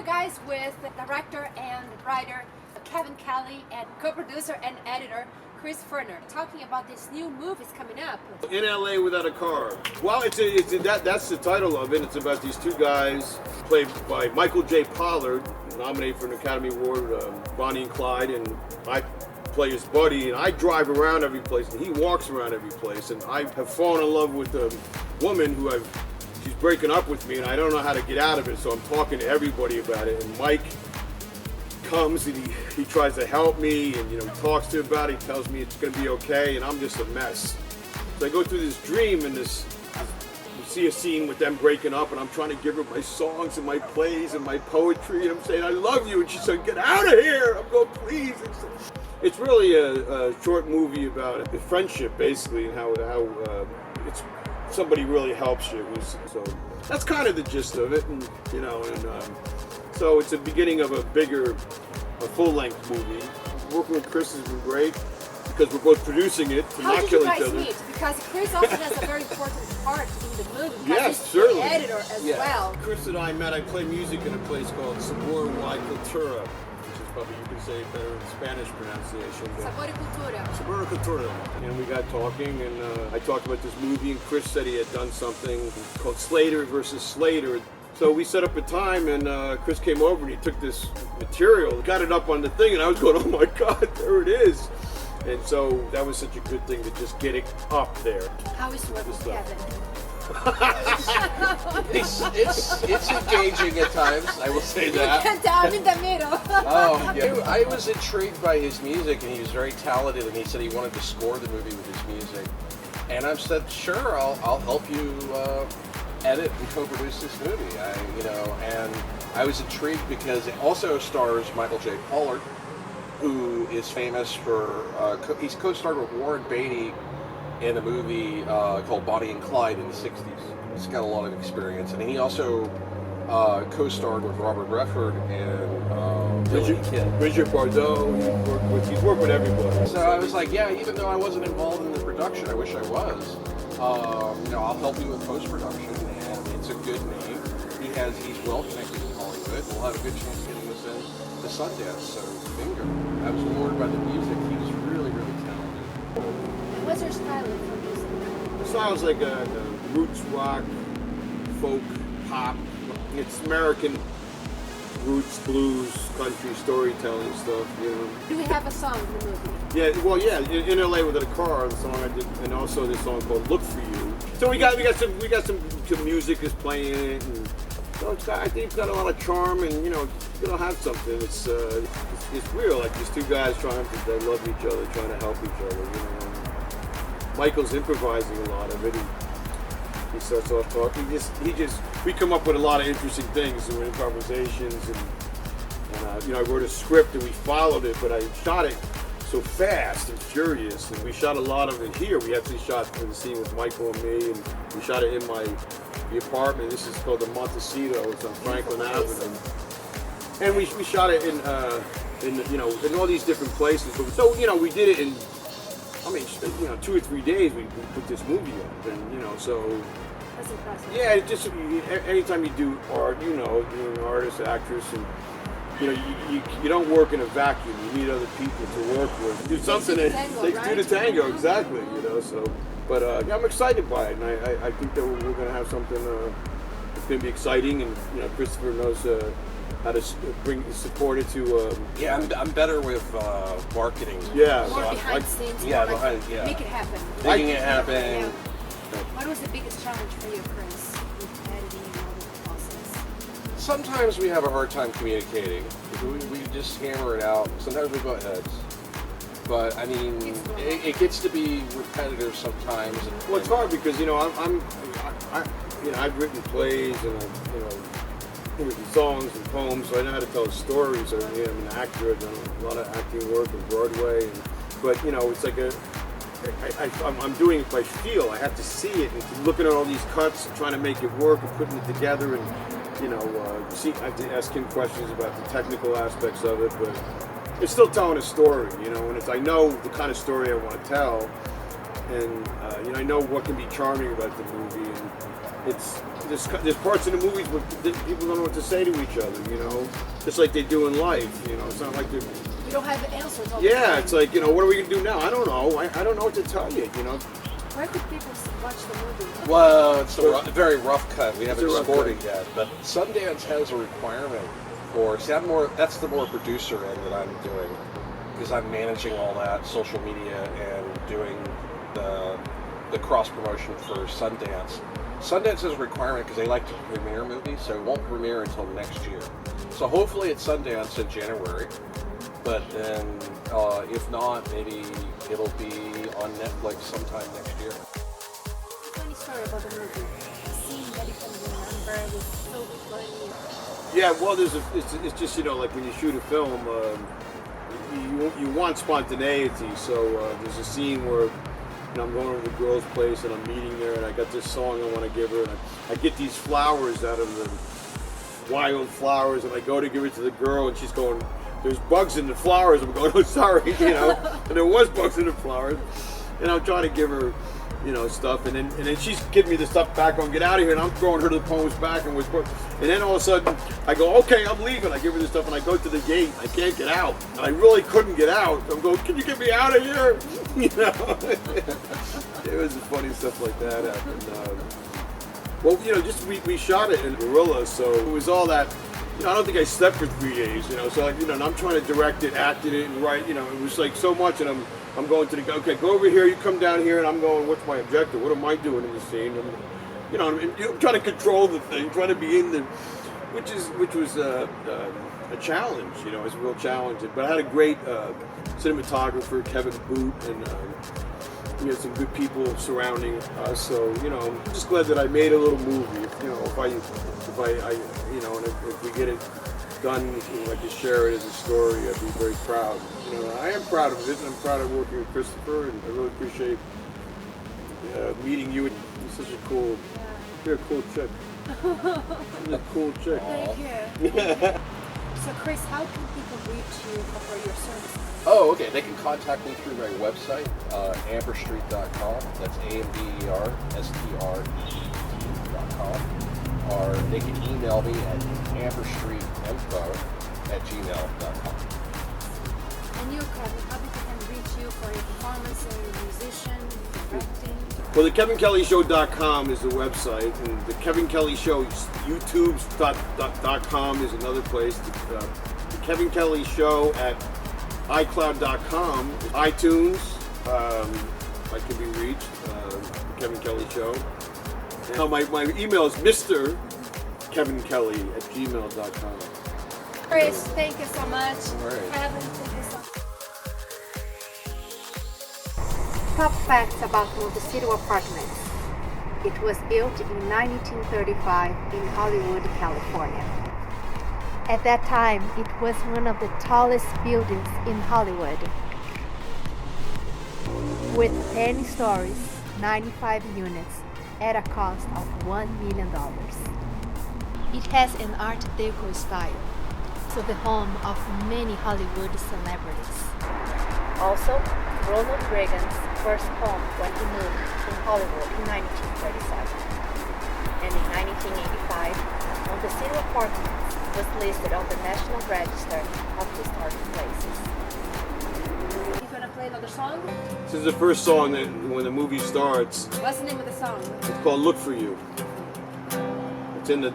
you guys with director and writer Kevin Kelly and co-producer and editor Chris Ferner, talking about this new movie coming up. In LA Without a Car. Well, that's the title of it. It's about these two guys played by Michael J. Pollard, nominated for an Academy Award, Bonnie and Clyde, and I play his buddy, and I drive around every place, and he walks around every place, and I have fallen in love with a woman who she's breaking up with me, and I don't know how to get out of it, so I'm talking to everybody about it, and Mike comes and he tries to help me, and he talks to me about it, he tells me it's going to be okay, and I'm just a mess. So I go through this dream, and we see a scene with them breaking up, and I'm trying to give her my songs and my plays and my poetry, and I'm saying, I love you, and she said, get out of here. I'm going, please. It's really a short movie about friendship, basically, and how it's somebody really helps you. So that's kind of the gist of it, and so it's the beginning of a full-length movie. Working with Chris has been great because we're both producing it to not kill each other. How did you guys meet? Because Chris also has a very important part in the movie. Yes, he's certainly. the editor as well. Chris and I met. I play music in a place called Sabor y Cultura, which is probably, you can say better in Spanish pronunciation. Sabor y Cultura. Sabor y Cultura. And we got talking, and I talked about this movie, and Chris said he had done something called Slater versus Slater. So we set up a time, and Chris came over and he took this material, got it up on the thing, and I was going, oh my God, there it is. And so that was such a good thing to just get it up there. How is working with Kevin? It's engaging at times, I will say that. You can tell I'm in the middle. Oh, yeah. I was intrigued by his music, and he was very talented, and he said he wanted to score the movie with his music. And I said, sure, I'll help you edit and co-produce this movie. And I was intrigued because it also stars Michael J. Pollard, who is famous for he's co-starred with Warren Beatty in a movie called Bonnie and Clyde in the 60s. He's got a lot of experience, and he also co-starred with Robert Redford and Bridget Bardot. He's worked with everybody. So I was like, yeah, even though I wasn't involved in the production, I wish I was. I'll help you with post-production, and it's a good name. He's well connected with Hollywood. We'll have a good chance of getting this in to Sundance. So bingo. I was lured by the music. He was really, really talented. And what's your style for music? The style's like a roots rock, folk, pop. It's American roots, blues, country, storytelling stuff. Do we have a song in the movie? Yeah, in LA Without a Car, the song I did, and also this song called "Look for You." So we got some music is playing in it, and so I think it's got a lot of charm, and it'll have something. It's real, like these two guys they love each other, trying to help each other. Michael's improvising a lot of it. He starts off talking. We come up with a lot of interesting things through improvisations, and I wrote a script and we followed it, but I shot it so fast and furious, and we shot a lot of it here. We actually shot the scene with Michael and me, and we shot it in the apartment. This is called the Montecito. It's on Franklin Avenue, and we shot it in all these different places. So we did it in 2 or 3 days. We put this movie up, and so. That's impressive. Yeah, it just anytime you do art, you're an artist, actress, and you don't work in a vacuum. You need other people to work with. Do something that takes two to tango, exactly. So, but I'm excited by it, and I think that we're going to have something that's going to be exciting, and Christopher knows how to support it to. I'm better with marketing. Yeah, more behind scenes. Yeah, make it happen. Making it happen. What was the biggest challenge for you, Chris, with editing and all the process? Sometimes we have a hard time communicating. We just hammer it out. Sometimes we butt heads. But I mean, it gets to be repetitive sometimes. Well, it's hard because I've written plays and written songs and poems, so I know how to tell stories. I'm an actor. I've done a lot of acting work on Broadway, but it's like I'm doing it by feel. I have to see it and looking at all these cuts and trying to make it work and putting it together, and I have to ask him questions about the technical aspects of it, but it's still telling a story, and I know the kind of story I want to tell, and I know what can be charming about the movie, and there's parts in the movies where people don't know what to say to each other, just like they do in life. It's not like they're. You don't have the answers all the time. Yeah, it's like what are we gonna do now? I don't know. I don't know what to tell you. Where could people watch the movie? Well, it's a very rough cut. We haven't It's a rough scored it cut. yet, but Sundance has a requirement for. See, that's the more producer end that I'm doing, because I'm managing all that social media and doing the cross promotion for Sundance. Sundance has a requirement because they like to premiere movies, so it won't premiere until next year. So hopefully it's Sundance in January, but then if not, maybe it'll be on Netflix sometime next year. Funny story about the movie. A scene that you can remember was so funny. Yeah, well, it's just like when you shoot a film, you want spontaneity. So there's a scene where I'm going to the girl's place and I'm meeting there, and I got this song I want to give her, and I get these flowers out of the wild flowers, and I go to give it to the girl, and she's going, "There's bugs in the flowers." I'm going, "Oh, sorry," and there was bugs in the flowers, and I'm trying to give her, stuff, and then she's giving me the stuff back. Get out of here, and I'm throwing her the poems back, and then all of a sudden I go, "Okay, I'm leaving." I give her the stuff, and I go to the gate. I can't get out, and I really couldn't get out. I'm going, "Can you get me out of here?" It was funny stuff like that happened. Well, we shot it in Gorilla, so it was all that. I don't think I slept for 3 days. So and I'm trying to direct it, acted it, and write. It was like so much, and I'm going to okay, go over here, you come down here, and I'm going, what's my objective? What am I doing in the scene? And, I'm trying to control the thing, trying to be in the, which was a challenge. It was a real challenge. But I had a great cinematographer, Kevin Boot, and we had some good people surrounding us. So I'm just glad that I made a little movie. If I and if we get it done, and I can share it as a story, I'd be very proud. I am proud of it, and I'm proud of working with Christopher, and I really appreciate meeting you. You're such a cool, you're a cool chick. You're a cool chick. Thank you. So, Chris, how can people reach you for your services? Oh, okay. They can contact me through my website, amberstreet.com. That's AMBERSTREET.com. Or they can email me at amberstreetinfo@gmail.com. And you, Kevin, how people can reach you for your performance and musician, directing? Well, the KevinKellyShow.com is the website, and the Kevin Kelly Show, YouTube.com is another place. The Kevin Kelly Show at iCloud.com, iTunes, I can be reached, the Kevin Kelly Show. And my email is Mr. Kevin Kelly at gmail.com. Chris, thank you so much. All right. Kevin, thank you so much. Top facts about Montecito Apartments. It was built in 1935 in Hollywood, California. At that time, it was one of the tallest buildings in Hollywood. With 10 stories, 95 units, at a cost of $1 million. It has an Art Deco style, so the home of many Hollywood celebrities. Also, Ronald Reagan's first home when he moved to Hollywood in 1937. And in 1985, Montecito Apartments was listed on the National Register of Historic Places. You gonna play another song? This is the first song that when the movie starts. What's the name of the song? It's called Look For You. It's in the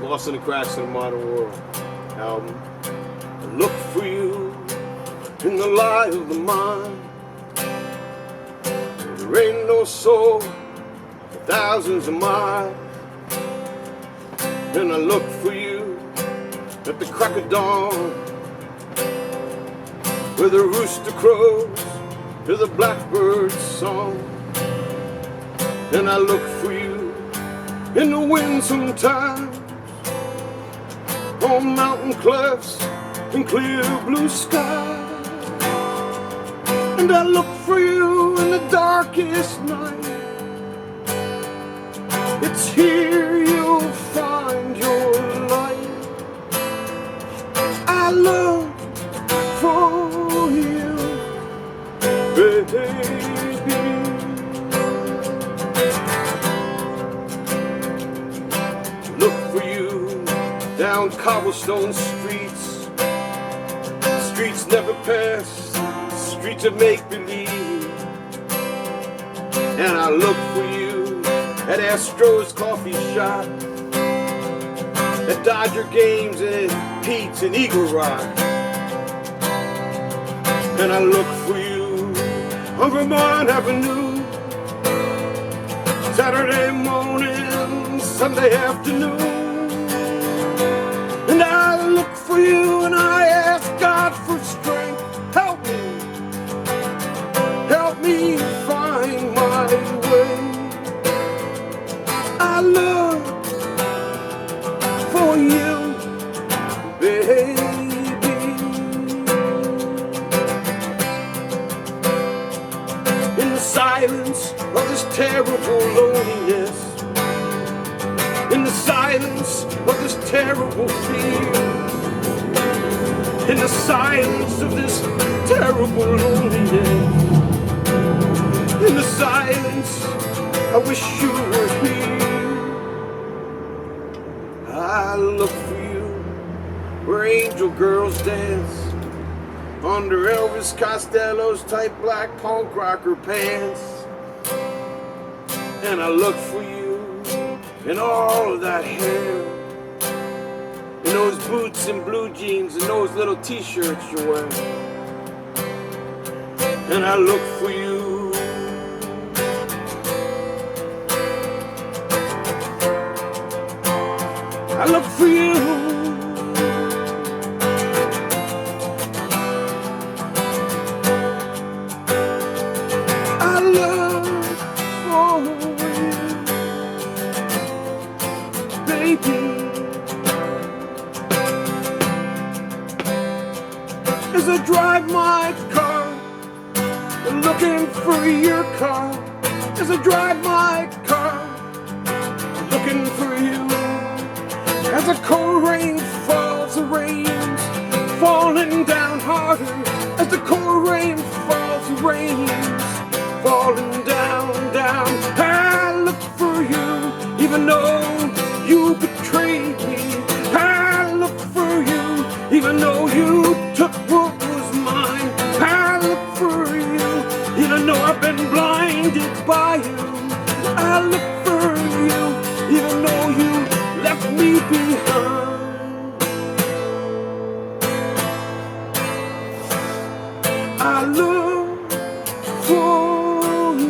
Lost in the Cracks of the Modern World album. Look for you in the light of the mind. There ain't no soul for thousands of miles. And I look for you at the crack of dawn, where the rooster crows to the blackbird's song. And I look for you in the wind sometimes, on mountain clefts and clear blue skies. And I look for you in the darkest night. It's here you'll find your light. I look for you, baby. down cobblestone streets, streets never pass, streets of make-believe. And I look for you at Astro's coffee shop, at Dodger games and at Pete's and Eagle Rock. And I look for you on Vermont Avenue, Saturday morning, Sunday afternoon. And I look for you and I ask God for strength. Help me find my way. I look for you, baby. In the silence of this terrible loneliness, in the silence of this terrible fear, in the silence of this terrible loneliness, in the silence, I wish you were here. I look for you where angel girls dance under Elvis Costello's tight black punk rocker pants. And I look for you in all of that hair, in those boots and blue jeans and those little t-shirts you wear. And I look for you I look for you. I look for you, baby. As I drive my car, I'm looking for your car. As I drive my car, I'm looking for you. As the cold rain falls, the rain's falling down harder. As the cold rain falls, the rain's falling down, down. I look for you, even though you betrayed me. I look for you, even though you took what was mine. I look for you, even though I've been blinded by you. I look for you, even though you left me behind. I look for you.